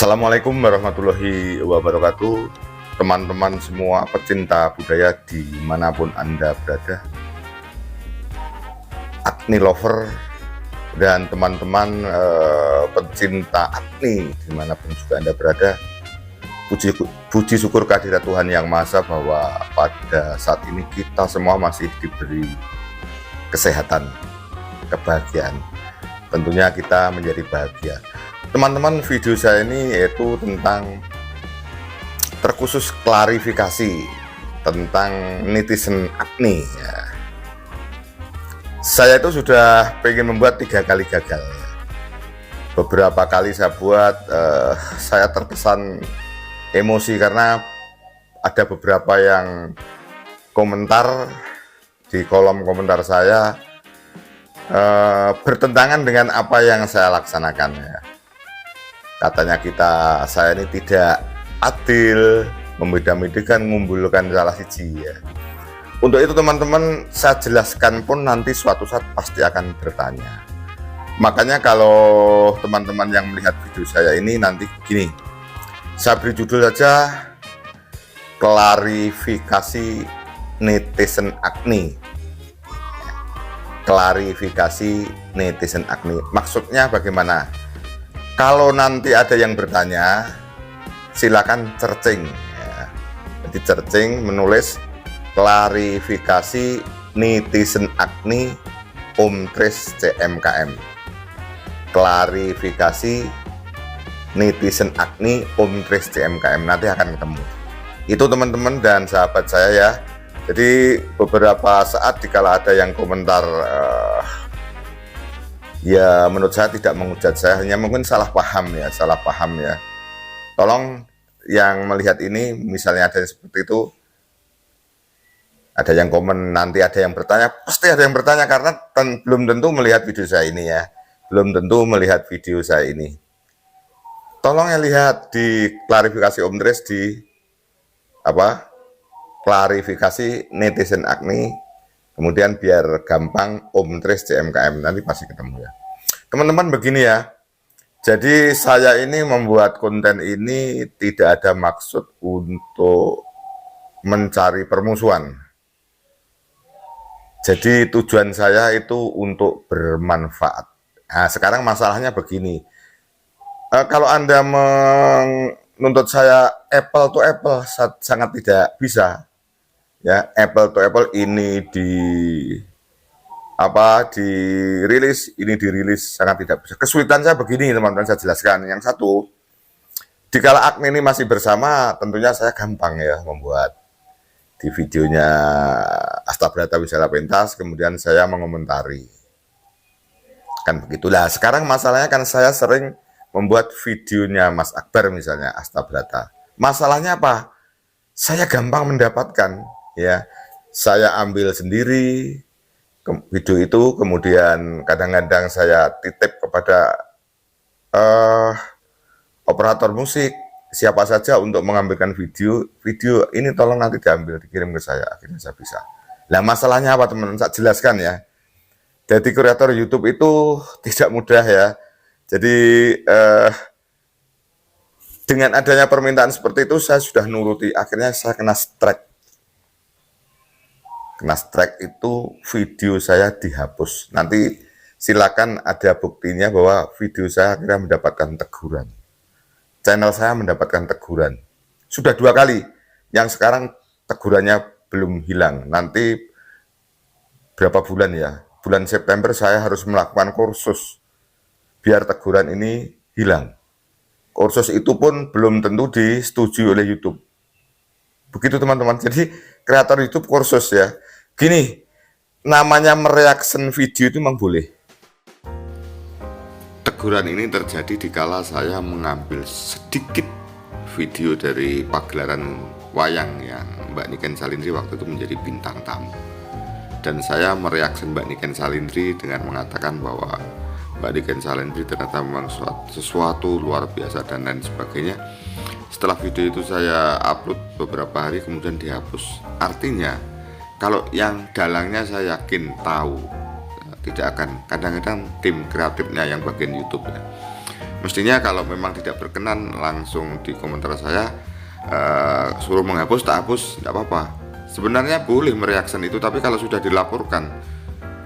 Assalamualaikum warahmatullahi wabarakatuh, teman-teman semua pecinta budaya dimanapun Anda berada, Agni lover dan teman-teman pecinta Agni dimanapun juga Anda berada. Puji syukur kehadirat Tuhan Yang Maha Esa bahwa pada saat ini kita semua masih diberi kesehatan, kebahagiaan. Tentunya kita menjadi bahagia. Teman-teman, video saya ini yaitu tentang terkhusus klarifikasi tentang netizen Agni ya. Saya itu sudah pengen membuat 3 kali gagal ya. Beberapa kali saya buat, saya terkesan emosi karena ada beberapa yang komentar di kolom komentar saya bertentangan dengan apa yang saya laksanakan ya. Katanya saya ini tidak adil, membeda-bedakan, mengumpulkan salah siji ya. Untuk itu teman-teman, saya jelaskan pun nanti suatu saat pasti akan bertanya. Makanya kalau teman-teman yang melihat video saya ini nanti begini, saya beri judul saja klarifikasi netizen Agni. Klarifikasi netizen Agni. Maksudnya bagaimana? Kalau nanti ada yang bertanya, silakan searching ya. Jadi searching menulis klarifikasi netizen Agni Om3 CMKM. Klarifikasi netizen Agni Om3 CMKM, nanti akan ketemu. Itu teman-teman dan sahabat saya ya. Jadi beberapa saat dikala ada yang komentar ya menurut saya tidak menghujat saya, hanya mungkin salah paham ya. Tolong yang melihat ini, misalnya ada yang seperti itu, ada yang komen, nanti ada yang bertanya, pasti ada yang bertanya karena belum tentu melihat video saya ini ya, belum tentu melihat video saya ini. Tolong ya lihat di klarifikasi Om Dres di klarifikasi netizen Agni. Kemudian biar gampang Om3 CMKM, nanti pasti ketemu ya. Teman-teman begini ya, jadi saya ini membuat konten ini tidak ada maksud untuk mencari permusuhan. Jadi tujuan saya itu untuk bermanfaat. Nah sekarang masalahnya begini, kalau Anda menuntut saya apple to apple, sangat tidak bisa. Ya, apple to apple, ini dirilis, ini dirilis, sangat tidak bisa. Kesulitan saya begini teman-teman, saya jelaskan. Yang satu, dikala Agni ini masih bersama, tentunya saya gampang ya membuat di videonya Astabrata Wisata Pentas, kemudian saya mengomentari. Kan begitulah. Sekarang masalahnya kan saya sering membuat videonya Mas Akbar misalnya Astabrata. Masalahnya apa? Saya gampang mendapatkan. Ya, saya ambil sendiri video itu, kemudian kadang-kadang saya titip kepada operator musik siapa saja untuk mengambilkan video ini, tolong nanti diambil, dikirim ke saya, akhirnya saya bisa. Nah masalahnya apa teman-teman, saya jelaskan ya. Jadi kreator YouTube itu tidak mudah ya. Jadi dengan adanya permintaan seperti itu, saya sudah nuruti, akhirnya saya kena strike. Kena strike itu video saya dihapus. Nanti silakan ada buktinya bahwa video saya akhirnya mendapatkan teguran. Channel saya mendapatkan teguran. Sudah 2 kali. Yang sekarang tegurannya belum hilang. Nanti berapa bulan ya? Bulan September saya harus melakukan kursus biar teguran ini hilang. Kursus itu pun belum tentu disetujui oleh YouTube. Begitu teman-teman. Jadi kreator YouTube kursus ya. Gini, namanya mereaction video itu memang boleh. Teguran ini terjadi dikala saya mengambil sedikit video dari pagelaran wayang yang Mbak Niken Salindri waktu itu menjadi bintang tamu. Dan saya mereaction Mbak Niken Salindri dengan mengatakan bahwa Mbak Niken Salindri ternyata memang sesuatu luar biasa dan lain sebagainya. Setelah video itu saya upload beberapa hari kemudian dihapus. Artinya kalau yang dalangnya saya yakin tahu, tidak akan, kadang-kadang tim kreatifnya yang bagian YouTube ya, Mestinya kalau memang tidak berkenan langsung di komentar saya, suruh menghapus, tak hapus tidak apa-apa. Sebenarnya boleh mereaction itu, tapi kalau sudah dilaporkan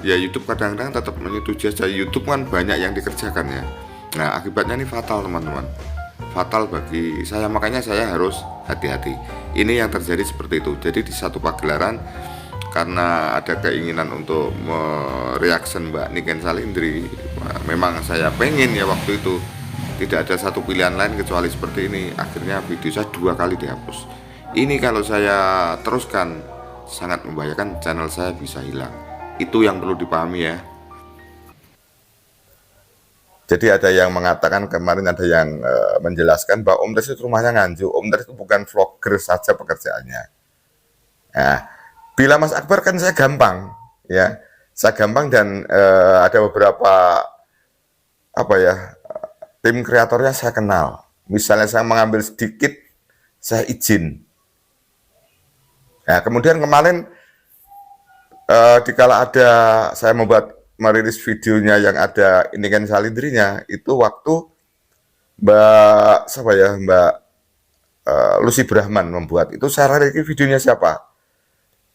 ya YouTube kadang-kadang tetap menyetujui aja. YouTube kan banyak yang dikerjakan ya. Nah akibatnya ini fatal teman-teman, fatal bagi saya, makanya saya harus hati-hati. Ini yang terjadi seperti itu. Jadi di satu pagelaran, karena ada keinginan untuk mereaction Mbak Niken Salindri, memang saya pengen ya waktu itu, tidak ada satu pilihan lain kecuali seperti ini. Akhirnya video saya 2 kali dihapus. Ini kalau saya teruskan sangat membahayakan, channel saya bisa hilang. Itu yang perlu dipahami ya. Jadi ada yang mengatakan, kemarin ada yang menjelaskan bahwa Om Tris itu rumahnya Nganjuk. Om Tris itu bukan vlogger saja pekerjaannya. Nah, bila Mas Akbar kan saya gampang, ya, saya gampang, dan ada beberapa apa ya, tim kreatornya saya kenal. Misalnya saya mengambil sedikit, saya izin. Nah, kemudian kemarin dikala ada saya merilis videonya yang ada Niken Salindrinya, itu waktu Mbak siapa ya, Mbak Lucy Brahman membuat itu, saya rilis videonya siapa.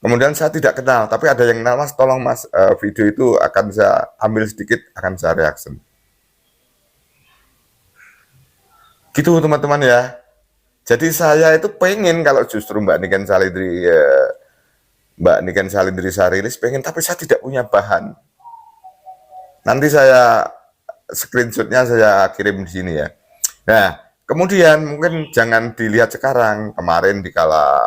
Kemudian saya tidak kenal, tapi ada yang kenal, Mas tolong Mas, video itu akan saya ambil sedikit, akan saya reaction. Gitu teman-teman ya. Jadi saya itu pengen kalau justru Mbak Niken Salindri saya rilis, pengen, tapi saya tidak punya bahan. Nanti saya screenshotnya saya kirim di sini ya. Nah, kemudian mungkin jangan dilihat sekarang. Kemarin dikala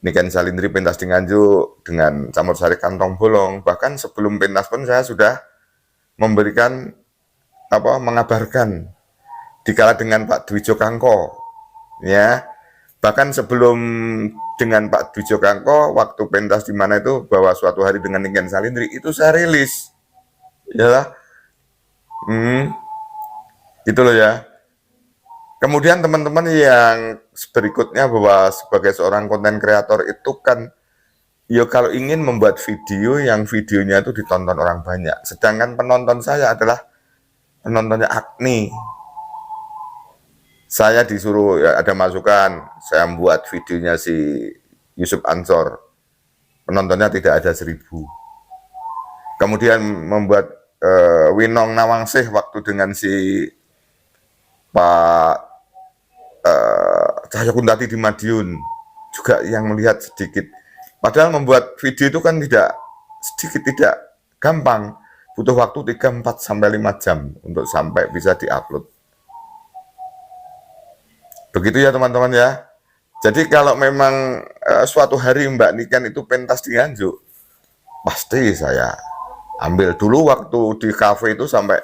Niken Salindri pentas di Nganjuk dengan campur sari kantong bolong, bahkan sebelum pentas pun saya sudah memberikan mengabarkan dikala dengan Pak Dwi Jokangko, ya. Bahkan sebelum dengan Pak Dwi Jokangko, waktu pentas di mana itu, bahwa suatu hari dengan Niken Salindri itu saya rilis, ya, gitu loh ya. Kemudian teman-teman yang berikutnya, bahwa sebagai seorang konten kreator itu kan, ya kalau ingin membuat video yang videonya itu ditonton orang banyak, sedangkan penonton saya adalah penontonnya Agni. Saya disuruh, ya ada masukan, saya membuat videonya si Yusuf Ansor, penontonnya tidak ada 1.000. Kemudian membuat Winong Nawangsih waktu dengan si Pak Cahyo Kuntadi di Madiun, juga yang melihat sedikit. Padahal membuat video itu kan tidak gampang, butuh waktu 3, 4, sampai 5 jam untuk sampai bisa diupload. Begitu ya teman-teman ya. Jadi kalau memang suatu hari Mbak Niken itu pentas di Nganjuk, pasti saya ambil. Dulu waktu di cafe itu sampai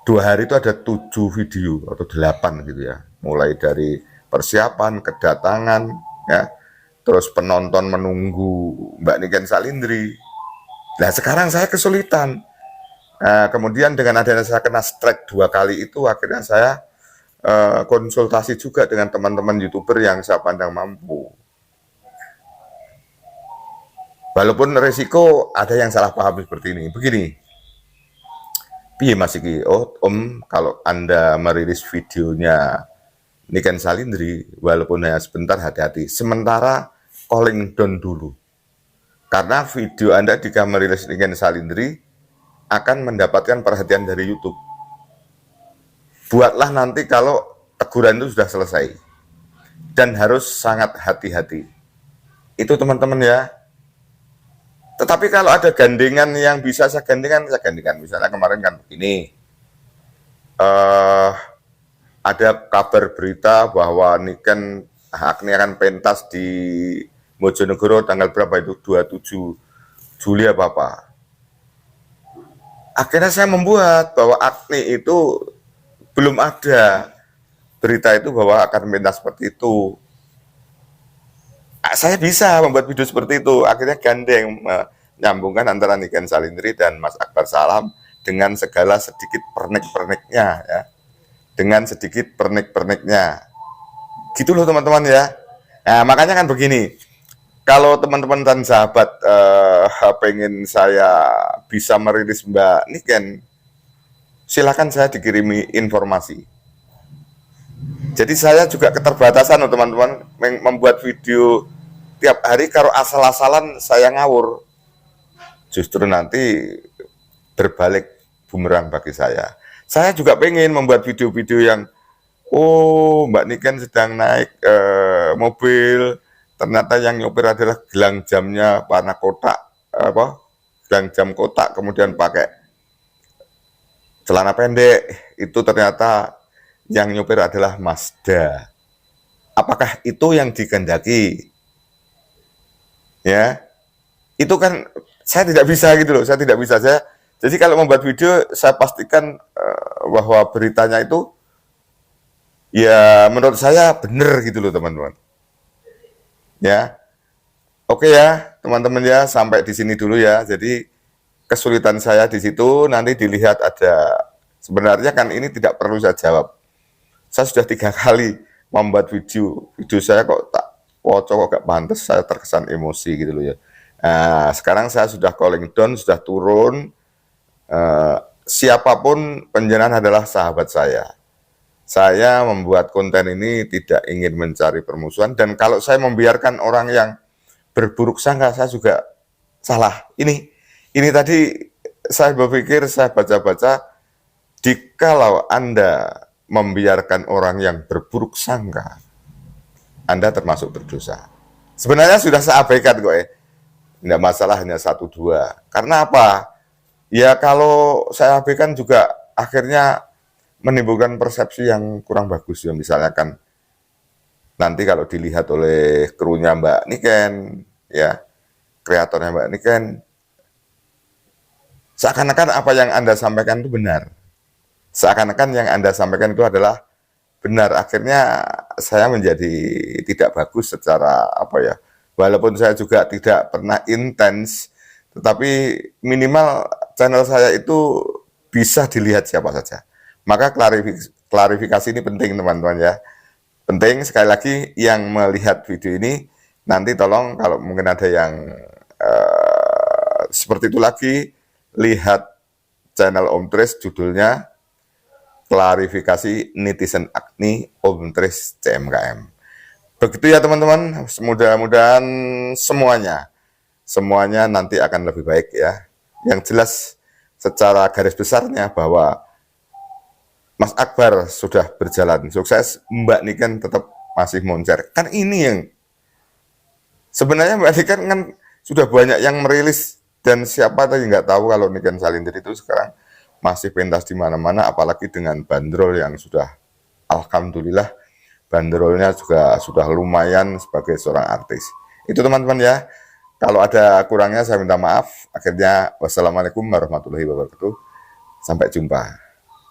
2 hari itu ada 7 video atau 8 gitu ya. Mulai dari persiapan, kedatangan, ya, terus penonton menunggu Mbak Niken Salindri. Nah sekarang saya kesulitan. Nah, kemudian dengan adanya saya kena strike 2 kali itu, akhirnya saya konsultasi juga dengan teman-teman YouTuber yang saya pandang mampu. Walaupun resiko ada yang salah paham seperti ini. Begini, piye Mas iki? Oh Om, kalau Anda merilis videonya Niken Salindri, walaupun hanya sebentar, hati-hati. Sementara calling down dulu. Karena video Anda jika merilis Niken Salindri akan mendapatkan perhatian dari YouTube. Buatlah nanti kalau teguran itu sudah selesai. Dan harus sangat hati-hati. Itu teman-teman ya. Tetapi kalau ada gandengan yang bisa saya gandengan, saya gandengan. Misalnya kemarin kan begini, ada kabar berita bahwa Niken Agni akan pentas di Mojonegoro tanggal berapa itu, 27 Juli apa. Akhirnya saya membuat bahwa Agni itu belum ada berita itu bahwa akan pentas seperti itu. Saya bisa membuat video seperti itu. Akhirnya gandeng, menyambungkan antara Niken Salindri dan Mas Akbar Salam dengan segala sedikit pernik-perniknya ya. Dengan sedikit pernik-perniknya. Gitu loh teman-teman ya. Nah, makanya kan begini. Kalau teman-teman dan sahabat pengen saya bisa merilis Mbak Niken, silakan saya dikirimi informasi. Jadi saya juga keterbatasan loh teman-teman, membuat video tiap hari kalau asal-asalan saya ngawur. Justru nanti berbalik bumerang bagi saya. Saya juga pengen membuat video-video yang, oh Mbak Niken sedang naik mobil, ternyata yang nyopir adalah gelang jamnya warna kotak, gelang jam kotak, kemudian pakai celana pendek, itu ternyata yang nyopir adalah Mazda. Apakah itu yang dikehendaki? Ya, itu kan saya tidak bisa gitu loh, saya tidak bisa. Jadi kalau membuat video, saya pastikan bahwa beritanya itu ya menurut saya benar gitu loh teman-teman. Ya, oke ya teman-teman ya, sampai di sini dulu ya. Jadi kesulitan saya di situ nanti dilihat ada, sebenarnya kan ini tidak perlu saya jawab. Saya sudah 3 kali membuat video saya kok tak kok gak pantas, saya terkesan emosi gitu loh ya. Nah, sekarang saya sudah calling down, sudah turun. Siapapun penjenengan adalah sahabat saya. Saya membuat konten ini tidak ingin mencari permusuhan, dan kalau saya membiarkan orang yang berburuk sangka, saya juga salah. Ini tadi saya berpikir, saya baca-baca, jikalau Anda membiarkan orang yang berburuk sangka, Anda termasuk berdosa. Sebenarnya sudah saya abaikan kok ya. Tidak masalah hanya 1-2. Karena apa? Ya kalau saya abaikan juga akhirnya menimbulkan persepsi yang kurang bagus ya. Misalnya kan nanti kalau dilihat oleh krunya Mbak Niken, ya, kreatornya Mbak Niken, seakan-akan apa yang Anda sampaikan itu benar. Seakan-akan yang Anda sampaikan itu adalah benar. Akhirnya saya menjadi tidak bagus secara apa ya. Walaupun saya juga tidak pernah intens, tetapi minimal channel saya itu bisa dilihat siapa saja. Maka klarifikasi ini penting teman-teman ya. Penting sekali lagi yang melihat video ini, nanti tolong kalau mungkin ada yang seperti itu lagi, lihat channel Om Tris, judulnya klarifikasi netizen Agni Om Tris CMKM. Begitu ya teman-teman, mudah-mudahan semuanya nanti akan lebih baik ya. Yang jelas secara garis besarnya bahwa Mas Akbar sudah berjalan sukses, Mbak Niken tetap masih moncer. Kan ini yang sebenarnya Mbak Niken kan sudah banyak yang merilis, dan siapa tadi nggak tahu kalau Niken Salindir itu sekarang masih pentas di mana-mana, apalagi dengan bandrol yang sudah, alhamdulillah, bandrolnya juga sudah lumayan sebagai seorang artis. Itu teman-teman ya. Kalau ada kurangnya saya minta maaf. Akhirnya wassalamualaikum warahmatullahi wabarakatuh. Sampai jumpa.